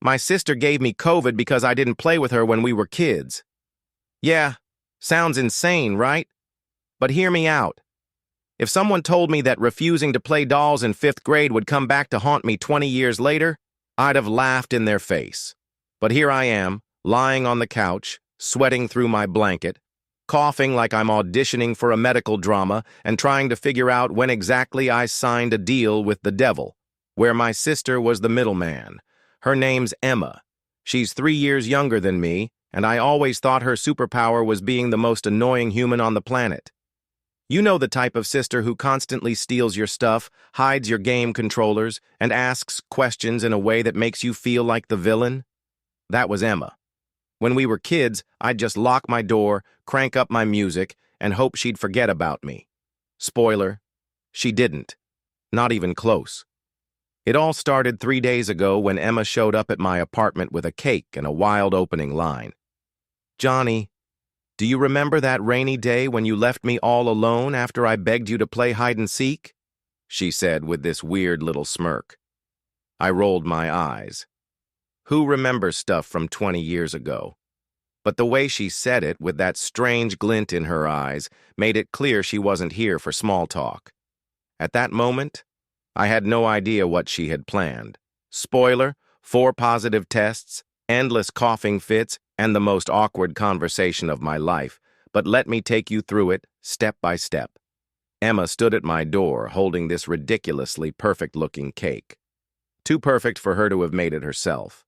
My sister gave me COVID because I didn't play with her when we were kids. Yeah, sounds insane, right? But hear me out. If someone told me that refusing to play dolls in 5th grade would come back to haunt me 20 years later, I'd have laughed in their face. But here I am, lying on the couch, sweating through my blanket, coughing like I'm auditioning for a medical drama and trying to figure out when exactly I signed a deal with the devil, where my sister was the middleman. Her name's Emma. She's 3 years younger than me, and I always thought her superpower was being the most annoying human on the planet. You know the type of sister who constantly steals your stuff, hides your game controllers, and asks questions in a way that makes you feel like the villain? That was Emma. When we were kids, I'd just lock my door, crank up my music, and hope she'd forget about me. Spoiler, she didn't. Not even close. It all started 3 days ago when Emma showed up at my apartment with a cake and a wild opening line. "Johnny, do you remember that rainy day when you left me all alone after I begged you to play hide-and-seek?" she said with this weird little smirk. I rolled my eyes. Who remembers stuff from 20 years ago? But the way she said it, with that strange glint in her eyes, made it clear she wasn't here for small talk. At that moment, I had no idea what she had planned. Spoiler, 4 positive tests, endless coughing fits, and the most awkward conversation of my life, but let me take you through it, step by step. Emma stood at my door, holding this ridiculously perfect-looking cake. Too perfect for her to have made it herself.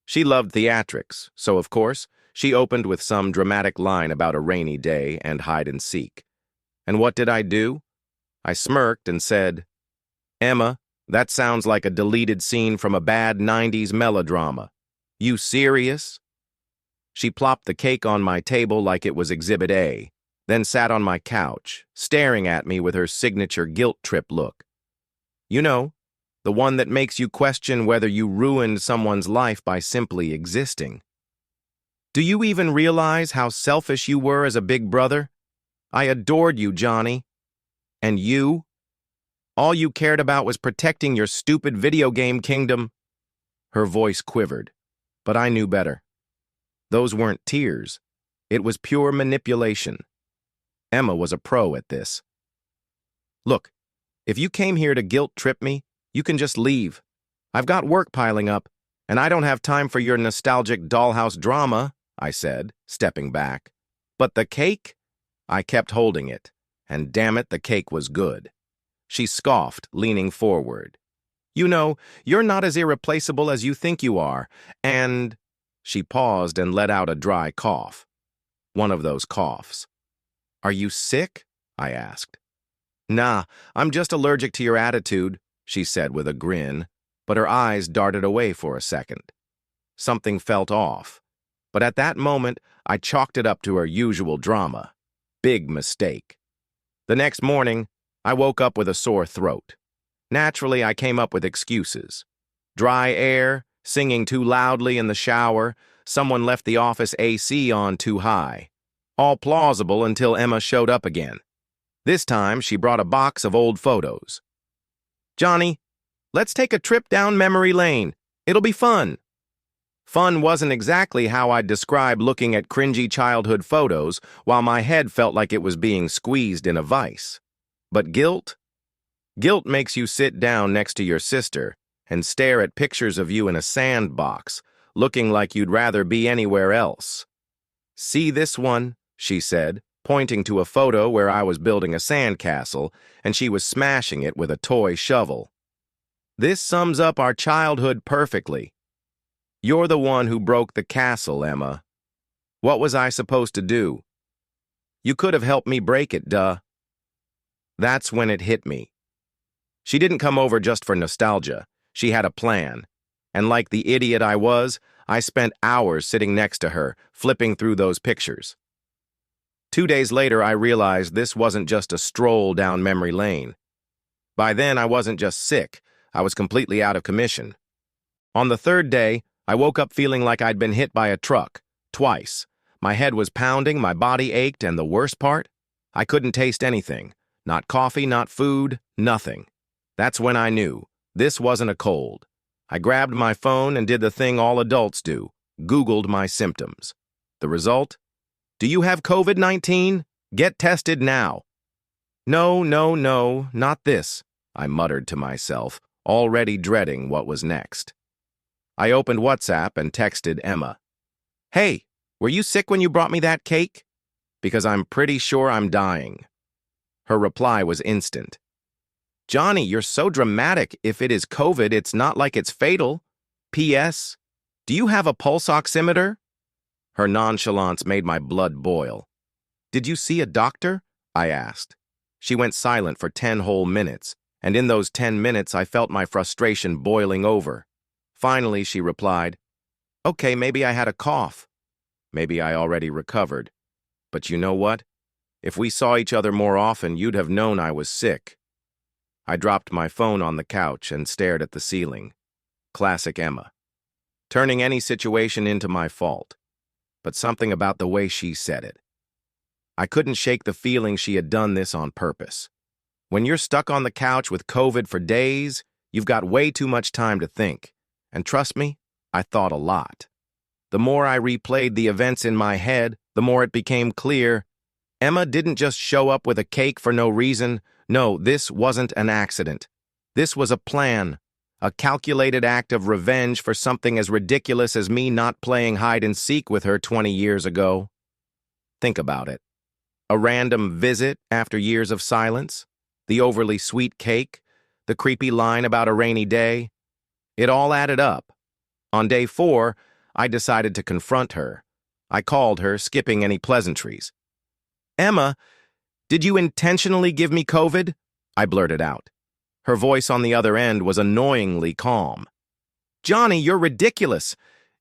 She loved theatrics, so of course, she opened with some dramatic line about a rainy day and hide-and-seek. And what did I do? I smirked and said, "Emma, that sounds like a deleted scene from a bad 90s melodrama. You serious?" She plopped the cake on my table like it was Exhibit A, then sat on my couch, staring at me with her signature guilt trip look. You know, the one that makes you question whether you ruined someone's life by simply existing. "Do you even realize how selfish you were as a big brother? I adored you, Johnny. And you? All you cared about was protecting your stupid video game kingdom." Her voice quivered, but I knew better. Those weren't tears. It was pure manipulation. Emma was a pro at this. "Look, if you came here to guilt-trip me, you can just leave. I've got work piling up, and I don't have time for your nostalgic dollhouse drama," I said, stepping back. "But the cake?" I kept holding it, and damn it, the cake was good. She scoffed, leaning forward. "You know, you're not as irreplaceable as you think you are, and—" She paused and let out a dry cough. One of those coughs. "Are you sick?" I asked. "Nah, I'm just allergic to your attitude," she said with a grin, but her eyes darted away for a second. Something felt off, but at that moment, I chalked it up to her usual drama. Big mistake. The next morning, I woke up with a sore throat. Naturally, I came up with excuses. Dry air, singing too loudly in the shower, someone left the office AC on too high. All plausible until Emma showed up again. This time, she brought a box of old photos. "Johnny, let's take a trip down memory lane. It'll be fun." Fun wasn't exactly how I'd describe looking at cringy childhood photos while my head felt like it was being squeezed in a vice. But guilt? Guilt makes you sit down next to your sister and stare at pictures of you in a sandbox, looking like you'd rather be anywhere else. "See this one?" she said, pointing to a photo where I was building a sandcastle and she was smashing it with a toy shovel. "This sums up our childhood perfectly. You're the one who broke the castle, Emma. What was I supposed to do? You could have helped me break it, duh." That's when it hit me. She didn't come over just for nostalgia. She had a plan. And like the idiot I was, I spent hours sitting next to her, flipping through those pictures. 2 days later, I realized this wasn't just a stroll down memory lane. By then, I wasn't just sick. I was completely out of commission. On the 3rd day, I woke up feeling like I'd been hit by a truck, twice. My head was pounding, my body ached, and the worst part? I couldn't taste anything. Not coffee, not food, nothing. That's when I knew. This wasn't a cold. I grabbed my phone and did the thing all adults do, Googled my symptoms. The result? Do you have COVID-19? Get tested now. No, no, no, not this, I muttered to myself, already dreading what was next. I opened WhatsApp and texted Emma. Hey, were you sick when you brought me that cake? Because I'm pretty sure I'm dying. Her reply was instant. Johnny, you're so dramatic. If it is COVID, it's not like it's fatal. P.S. Do you have a pulse oximeter? Her nonchalance made my blood boil. Did you see a doctor? I asked. She went silent for 10 whole minutes, and in those 10 minutes I felt my frustration boiling over. Finally, she replied, Okay, maybe I had a cough. Maybe I already recovered. But you know what? If we saw each other more often, you'd have known I was sick. I dropped my phone on the couch and stared at the ceiling. Classic Emma. Turning any situation into my fault. But something about the way she said it. I couldn't shake the feeling she had done this on purpose. When you're stuck on the couch with COVID for days, you've got way too much time to think. And trust me, I thought a lot. The more I replayed the events in my head, the more it became clear. Emma didn't just show up with a cake for no reason. No, this wasn't an accident. This was a plan, a calculated act of revenge for something as ridiculous as me not playing hide-and-seek with her 20 years ago. Think about it. A random visit after years of silence, the overly sweet cake, the creepy line about a rainy day. It all added up. On day 4, I decided to confront her. I called her, skipping any pleasantries. Emma, did you intentionally give me COVID? I blurted out. Her voice on the other end was annoyingly calm. Johnny, you're ridiculous.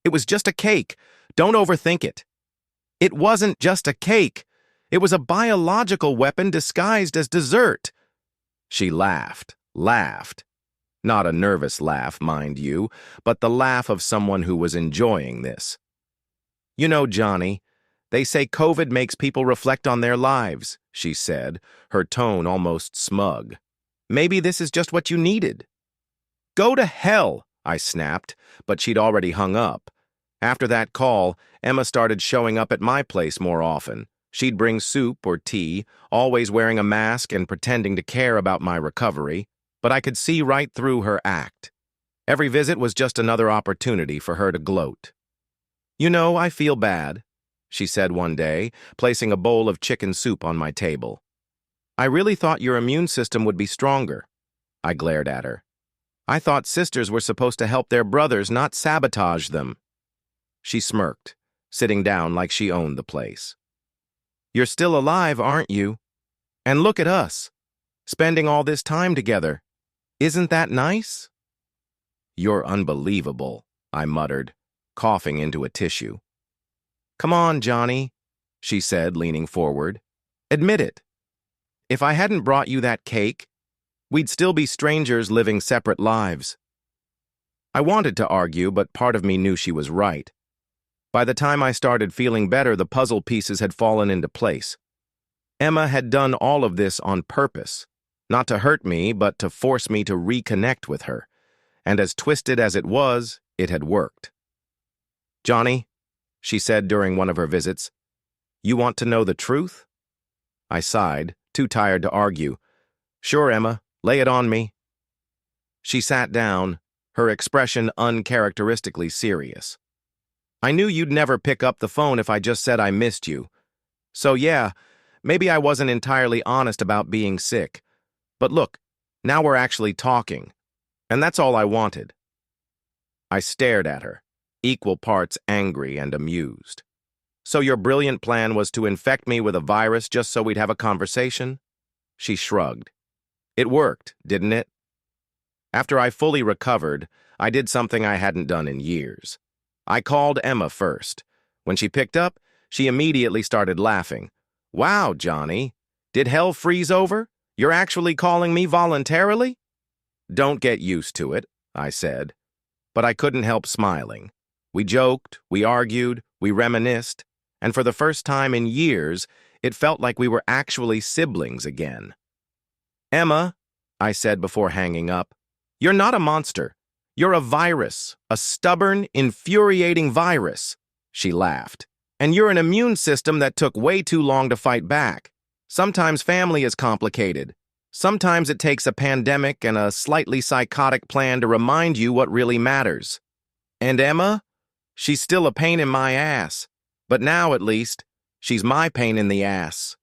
It was just a cake. Don't overthink it. It wasn't just a cake. It was a biological weapon disguised as dessert. She laughed. Not a nervous laugh, mind you, but the laugh of someone who was enjoying this. You know, Johnny, they say COVID makes people reflect on their lives, she said, her tone almost smug. Maybe this is just what you needed. Go to hell, I snapped, but she'd already hung up. After that call, Emma started showing up at my place more often. She'd bring soup or tea, always wearing a mask and pretending to care about my recovery, but I could see right through her act. Every visit was just another opportunity for her to gloat. You know, I feel bad, she said one day, placing a bowl of chicken soup on my table. I really thought your immune system would be stronger. I glared at her. I thought sisters were supposed to help their brothers, not sabotage them. She smirked, sitting down like she owned the place. You're still alive, aren't you? And look at us, spending all this time together. Isn't that nice? You're unbelievable, I muttered, coughing into a tissue. Come on, Johnny, she said, leaning forward. Admit it. If I hadn't brought you that cake, we'd still be strangers living separate lives. I wanted to argue, but part of me knew she was right. By the time I started feeling better, the puzzle pieces had fallen into place. Emma had done all of this on purpose, not to hurt me, but to force me to reconnect with her. And as twisted as it was, it had worked. Johnny, she said during one of her visits, you want to know the truth? I sighed, too tired to argue. Sure, Emma, lay it on me. She sat down, her expression uncharacteristically serious. I knew you'd never pick up the phone if I just said I missed you. So yeah, maybe I wasn't entirely honest about being sick. But look, now we're actually talking. And that's all I wanted. I stared at her, equal parts angry and amused. So your brilliant plan was to infect me with a virus just so we'd have a conversation? She shrugged. It worked, didn't it? After I fully recovered, I did something I hadn't done in years. I called Emma first. When she picked up, she immediately started laughing. Wow, Johnny, did hell freeze over? You're actually calling me voluntarily? Don't get used to it, I said. But I couldn't help smiling. We joked, we argued, we reminisced, and for the first time in years, it felt like we were actually siblings again. Emma, I said before hanging up, you're not a monster. You're a virus, a stubborn, infuriating virus, she laughed. And you're an immune system that took way too long to fight back. Sometimes family is complicated. Sometimes it takes a pandemic and a slightly psychotic plan to remind you what really matters. And Emma? She's still a pain in my ass. But now, at least, she's my pain in the ass.